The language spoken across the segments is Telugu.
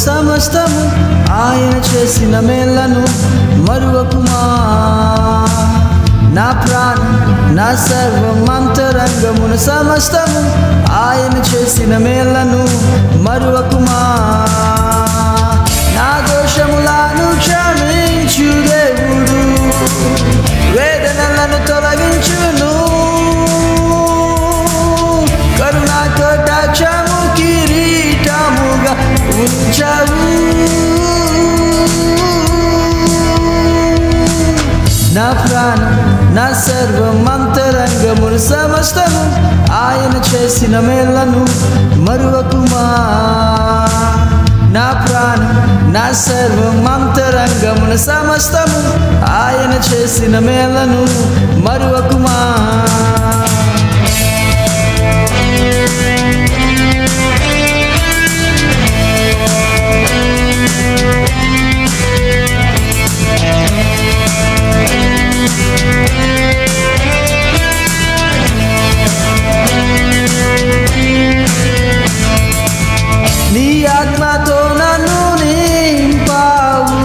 సమస్తము ఆయన చేసిన మేళ్లను మరువకుమా. నా ప్రాణం నా సర్వం అంతరంగమున సమస్తము ఆయన చేసిన మేళ్లను మరువకుమా. నా దోషములను క్షమించు దేవుడు, వేదనలను తొలగించును. కరుణా కటాక్షము కిరీటముగా ఉంచవు. నా ప్రాణం నా సర్వం అంతరంగమును సమస్తము ఆయన చేసిన మేళ్లను మరువకుమా. నా ప్రాణం నా సర్వం అంతరంగమున సమస్తము ఆయన చేసిన మేళ్లను మరువకుమా. నీ ఆత్మతో నన్ను నింపావు,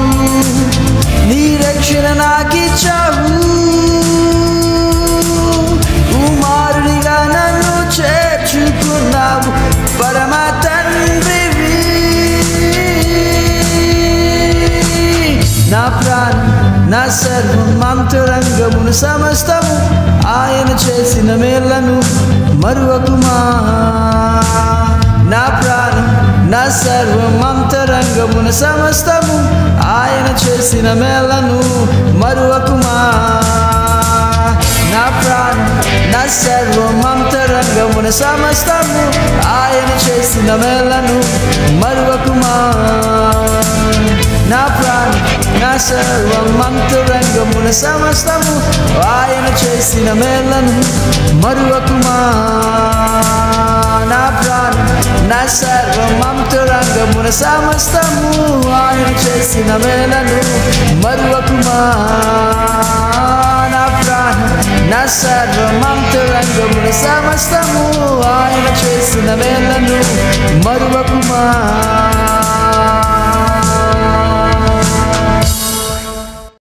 నీ రక్షణ నాకిచ్చావు. కుమారునిగా నన్ను చేర్చుకున్నావు, పరమ తండ్రివి. నా ప్రాణం నా సర్వం అంతరంగమును సమస్తము ఆయన చేసిన మేళ్లను మరువకుమా. నా ప్రాణం నా సర్వం అంతరంగమున సమస్తము ఆయన చేసిన మేళ్లను మరువకుమా. నా ప్రాణం నా సర్వం అంతరంగమున సమస్తము ఆయన చేసిన మేళ్లను మరువకుమా. నా ప్రాణం నా సర్వం అంతరంగమున సమస్తము ఆయన చేసిన మేళ్లను మరువకుమా. నా ప్రాణం నా సర్వం అంతరంగమున సమస్తము ఆయన చేసిన మేళ్లను మరువకుమా. నా ప్రాణం నా సర్వం అంతరంగమున సమస్తము ఆయన చేసిన మేళ్లను మరువకుమా.